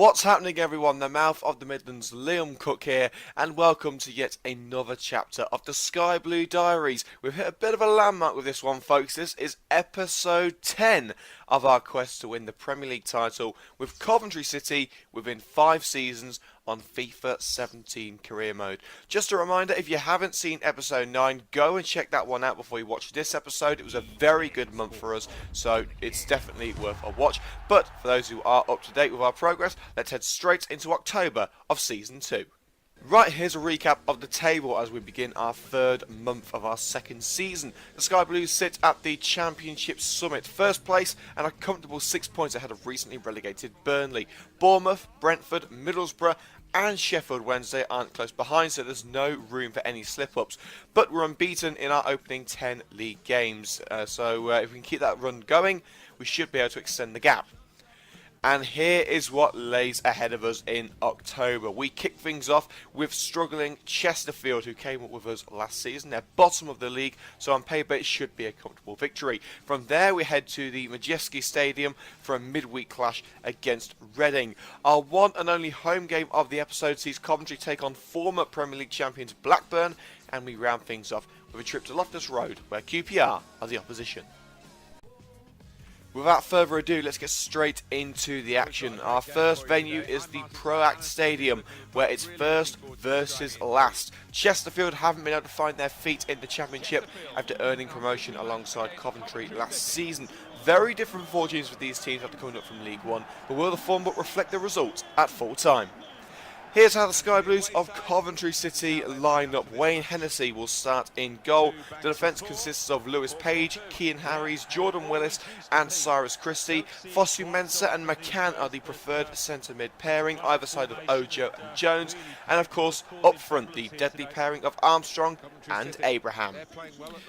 What's happening, everyone? The mouth of the Midlands, Liam Cook here, and welcome to yet another chapter of the Sky Blue Diaries. We've hit a bit of a landmark with this one, folks. This is episode 10 of our quest to win the Premier League title with Coventry City within 5 seasons on FIFA 17 career mode. Just a reminder, if you haven't seen episode 9, go and check that one out before you watch this episode. It was a very good month for us, so it's definitely worth a watch. But for those who are up to date with our progress, let's head straight into October of season 2. Right, here's a recap of the table as we begin our third month of our second season. The Sky Blues sit at the Championship Summit, first place and a comfortable 6 points ahead of recently relegated Burnley. Bournemouth, Brentford, Middlesbrough and Sheffield Wednesday aren't close behind, so there's no room for any slip-ups. But we're unbeaten in our opening 10 league games, so if we can keep that run going, we should be able to extend the gap. And here is what lays ahead of us in October. We kick things off with struggling Chesterfield, who came up with us last season. They're bottom of the league, so on paper it should be a comfortable victory. From there we head to the Majeski Stadium for a midweek clash against Reading. Our one and only home game of the episode sees Coventry take on former Premier League champions Blackburn, and we round things off with a trip to Loftus Road, where QPR are the opposition. Without further ado, let's get straight into the action. Our first venue is the Proact Stadium, where it's first versus last. Chesterfield haven't been able to find their feet in the Championship after earning promotion alongside Coventry last season. Very different fortunes for these teams after coming up from League One, but will the form book reflect the results at full time? Here's how the Sky Blues of Coventry City line up. Wayne Hennessy will start in goal. The defence consists of Lewis Page, Kean Harries, Jordan Willis and Cyrus Christie. Fosu Mensah and McCann are the preferred centre mid pairing, either side of Ojo and Jones. And of course, up front, the deadly pairing of Armstrong and Abraham.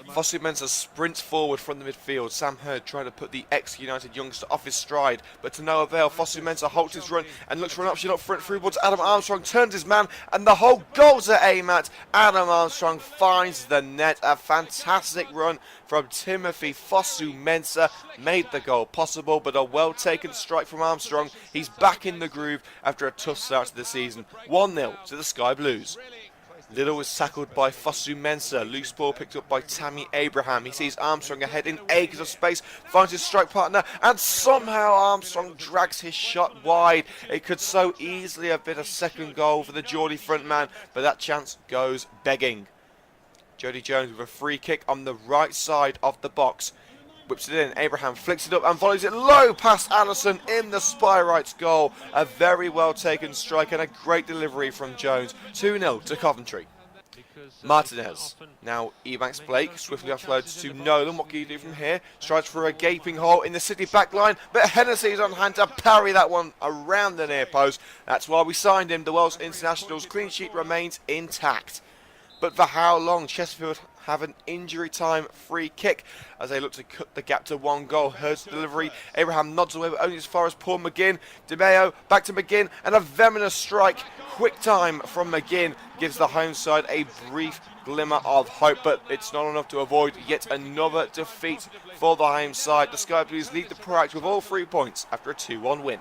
Fosu Mensah sprints forward from the midfield. Sam Hurd trying to put the ex-United youngster off his stride, but to no avail. Fosu Mensah halts his run and looks for an option up front through towards Adam Armstrong. Turns his man and the whole goal to aim at. Adam Armstrong finds the net. A fantastic run from Timothy Fosu Mensah made the goal possible, but a well taken strike from Armstrong. He's back in the groove after a tough start to the season. 1-0 to the Sky Blues. Little was tackled by Fosu Mensah. Loose ball picked up by Tammy Abraham. He sees Armstrong ahead in acres of space, finds his strike partner, and somehow Armstrong drags his shot wide. It could so easily have been a second goal for the Geordie front man, but that chance goes begging. Jody Jones with a free kick on the right side of the box. Whips it in, Abraham flicks it up and volleys it low past Allison in the spy right's goal. A very well taken strike and a great delivery from Jones. 2-0 to Coventry. Martinez. Now Ebanks Blake swiftly offloads to Nolan. What can you do from here? Strides for a gaping hole in the City backline, but Hennessy's on hand to parry that one around the near post. That's why we signed him. The Welsh international's clean sheet remains intact. But for how long? Chesterfield have an injury time free kick as they look to cut the gap to 1 goal. Hurts delivery. Abraham nods away, but only as far as Paul McGinn. DeMeo back to McGinn and a venomous strike. Quick time from McGinn gives the home side a brief glimmer of hope, but it's not enough to avoid yet another defeat for the home side. The Sky Blues lead the Proact with all 3 points after a 2-1 win.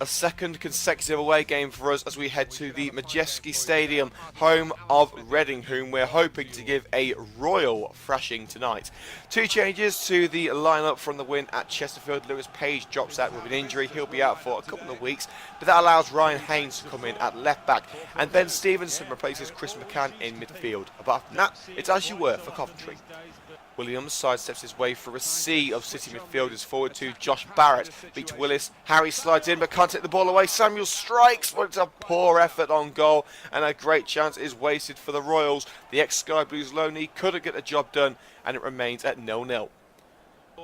A second consecutive away game for us as we head to the Majeski Stadium, home of Reading, whom we're hoping to give a royal thrashing tonight. 2 changes to the lineup from the win at Chesterfield. Lewis Page drops out with an injury. He'll be out for a couple of weeks, but that allows Ryan Haynes to come in at left back, and Ben Stevenson replaces Chris McCann in midfield. Apart from that, it's as you were for Coventry. Williams sidesteps his way through a sea of City midfielders forward to Josh Barrett. Beats Willis. Harry slides in but can't take the ball away. Samuel strikes, but it's a poor effort on goal and a great chance is wasted for the Royals. The ex-Sky Blues loanee couldn't get the job done and it remains at 0-0.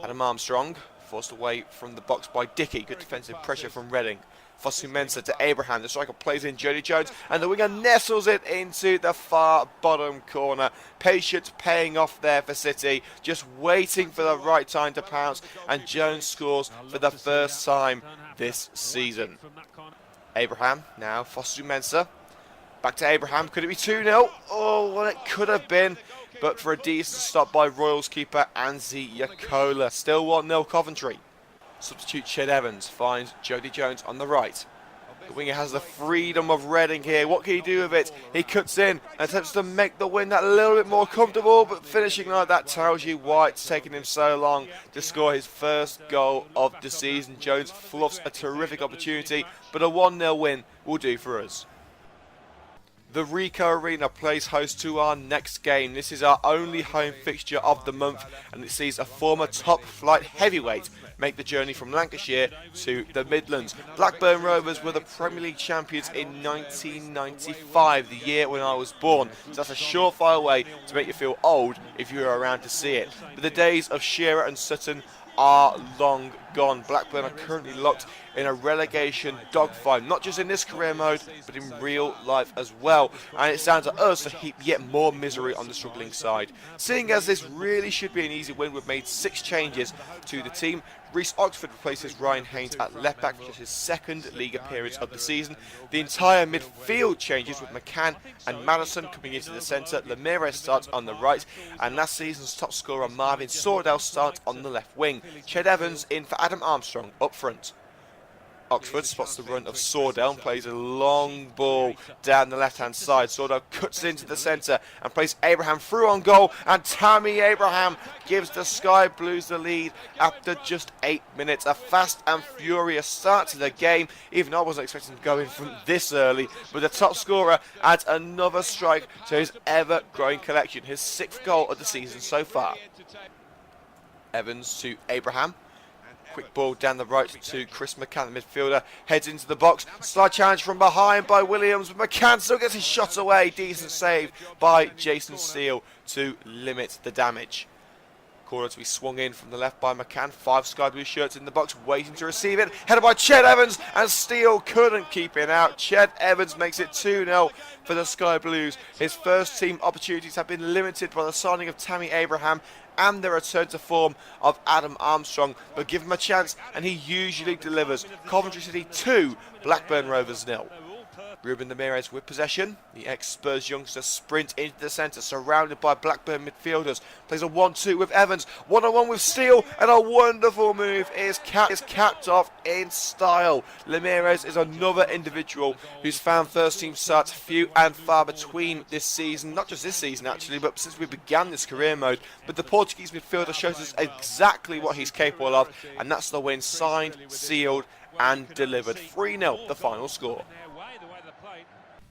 Adam Armstrong forced away from the box by Dickey. Good defensive pressure from Reading. Fosu Mensah to Abraham. The striker plays in Jody Jones and the winger nestles it into the far bottom corner. Patience paying off there for City, just waiting for the right time to pounce, and Jones scores for the first time this season. Abraham, now Fosu Mensah. Back to Abraham. Could it be 2-0? Oh, well, it could have been, but for a decent stop by Royals keeper Anzi Yakola. Still 1-0 Coventry. Substitute Ched Evans finds Jody Jones on the right. The winger has the freedom of Reading here. What can he do with it? He cuts in and attempts to make the win that little bit more comfortable, but finishing like that tells you why it's taken him so long to score his first goal of the season. Jones fluffs a terrific opportunity, but a 1-0 win will do for us. The Rico Arena plays host to our next game. This is our only home fixture of the month, and it sees a former top flight heavyweight make the journey from Lancashire to the Midlands. Blackburn Rovers were the Premier League champions in 1995, the year when I was born. So that's a surefire way to make you feel old if you were around to see it. But the days of Shearer and Sutton are long gone. Blackburn are currently locked in a relegation dogfight, not just in this career mode, but in real life as well. And it's down to us to heap yet more misery on the struggling side. Seeing as this really should be an easy win, we've made 6 changes to the team. Reece Oxford replaces Ryan Haynes at left back, which is his second league appearance of the season. The entire midfield changes with McCann and Madison coming into the centre. Ramirez starts on the right, and last season's top scorer Marvin Sordell starts on the left wing. Ched Evans in for Adam Armstrong up front. Oxford spots the run of Sordell and plays a long ball down the left-hand side. Sordell cuts into the centre and plays Abraham through on goal, and Tammy Abraham gives the Sky Blues the lead after just 8 minutes. A fast and furious start to the game, even though I wasn't expecting to go in from this early, but the top scorer adds another strike to his ever-growing collection, his 6th goal of the season so far. Evans to Abraham. Quick ball down the right to Chris McCann, the midfielder, heads into the box. Slide challenge from behind by Williams, but McCann still gets his shot away. Decent save by Jason Steele to limit the damage. Corner to be swung in from the left by McCann. 5 Sky Blue shirts in the box, waiting to receive it. Headed by Ched Evans, and Steele couldn't keep it out. Ched Evans makes it 2-0 for the Sky Blues. His first team opportunities have been limited by the signing of Tammy Abraham and the return to form of Adam Armstrong, but give him a chance and he usually delivers. Coventry City 2, Blackburn Rovers 0. Ruben Ramirez with possession. The ex-Spurs youngster sprint into the centre, surrounded by Blackburn midfielders. Plays a 1-2 with Evans, 1-on-1 with Steele, and a wonderful move is capped off in style. Ramirez is another individual who's found first-team starts few and far between this season. Not just this season, actually, but since we began this career mode. But the Portuguese midfielder shows us exactly what he's capable of, and that's the win signed, sealed, and delivered. 3-0, the final score.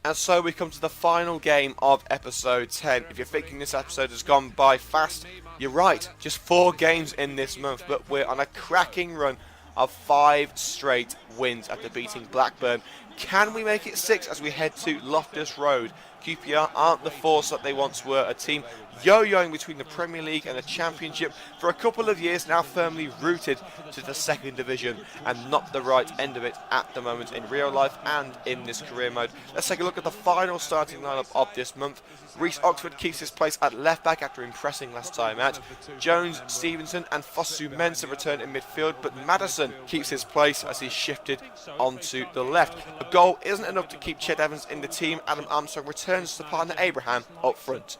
And so we come to the final game of episode 10. If you're thinking this episode has gone by fast, you're right. Just 4 games in this month, but we're on a cracking run of 5 straight wins after beating Blackburn. Can we make it 6 as we head to Loftus Road? QPR aren't the force that they once were, a team yo-yoing between the Premier League and the Championship for a couple of years now, firmly rooted to the 2nd division and not the right end of it at the moment in real life and in this career mode. Let's take a look at the final starting lineup of this month. Reece Oxford keeps his place at left back after impressing last time out. Jones, Stevenson and Fosu Mensah return in midfield, but Madison keeps his place as he's shifted onto the left. A goal isn't enough to keep Ched Evans in the team. Adam Armstrong returns to partner Abraham up front.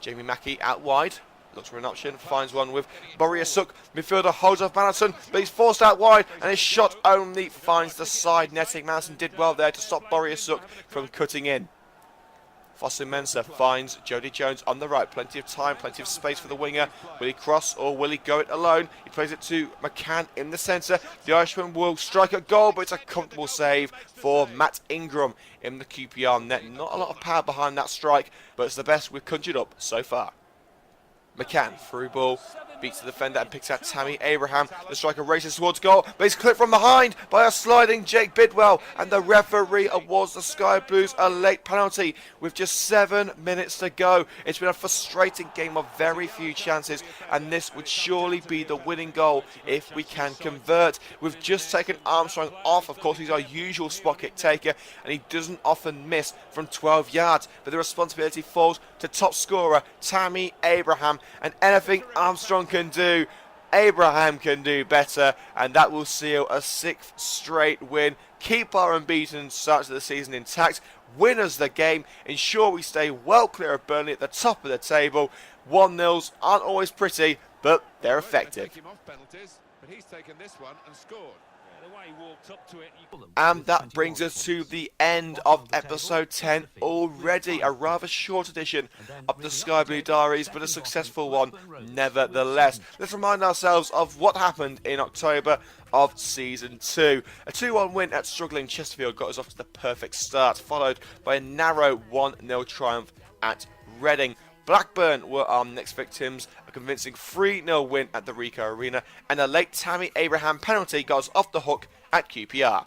Jamie Mackey out wide, looks for an option, finds one with Boria Suk. Midfielder holds off Madison, but he's forced out wide, and his shot only finds the side netting. Madison did well there to stop Boria Suk from cutting in. Fosu Mensah finds Jody Jones on the right. Plenty of time, plenty of space for the winger. Will he cross or will he go it alone? He plays it to McCann in the centre. The Irishman will strike a goal, but it's a comfortable save for Matt Ingram in the QPR net. Not a lot of power behind that strike, but it's the best we've conjured up so far. McCann, through ball, beats the defender and picks out Tammy Abraham. The striker races towards goal, but he's clipped from behind by a sliding Jake Bidwell, and the referee awards the Sky Blues a late penalty with just 7 minutes to go. It's been a frustrating game of very few chances, and this would surely be the winning goal if we can convert. We've just taken Armstrong off. Of course, he's our usual spot kick taker, and he doesn't often miss from 12 yards, but the responsibility falls to top scorer Tammy Abraham, and anything Armstrong can do, Abraham can do better, and that will seal a 6th straight win. Keep our unbeaten start to the season intact, win us the game, ensure we stay well clear of Burnley at the top of the table. 1-0s aren't always pretty, but they're effective. but he's taken this one and scored. The way he walked up to it. And that brings us to the end of episode 10 already. A rather short edition of the Sky Blue Diaries, but a successful one nevertheless. Let's remind ourselves of what happened in October of Season 2. A 2-1 win at struggling Chesterfield got us off to the perfect start, followed by a narrow 1-0 triumph at Reading. Blackburn were our next victims, a convincing 3-0 win at the Ricoh Arena, and a late Tammy Abraham penalty got us off the hook at QPR.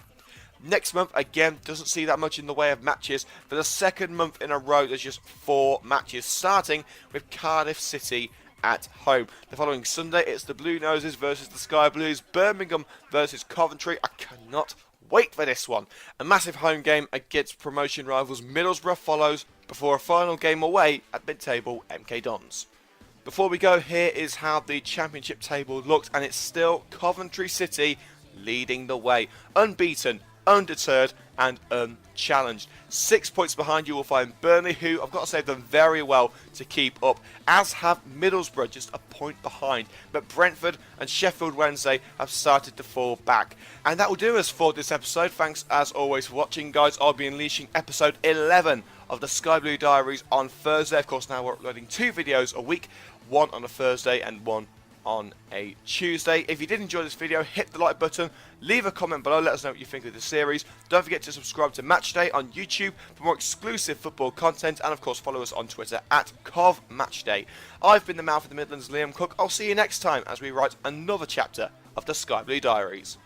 Next month, again, doesn't see that much in the way of matches. For the second month in a row, there's just 4 matches, starting with Cardiff City at home. The following Sunday, it's the Blue Noses versus the Sky Blues, Birmingham versus Coventry. I cannot wait for this one. A massive home game against promotion rivals Middlesbrough follows, before a final game away at mid-table MK Dons. Before we go, here is how the championship table looked, and it's still Coventry City leading the way, unbeaten, undeterred and unchallenged. 6 points behind you will find Burnley, who I've got to say have done very well to keep up, as have Middlesbrough, just a point behind. But Brentford and Sheffield Wednesday have started to fall back. And that will do us for this episode. Thanks as always for watching, guys. I'll be unleashing episode 11 of the Sky Blue Diaries on Thursday. Of course, now we're uploading 2 videos a week, one on a Thursday and one on a Tuesday. If you did enjoy this video, hit the like button, leave a comment below, let us know what you think of the series. Don't forget to subscribe to Matchday on YouTube for more exclusive football content, and of course follow us on Twitter at CovMatchday. I've been the Mouth of the Midlands, Liam Cook. I'll see you next time as we write another chapter of the Sky Blue Diaries.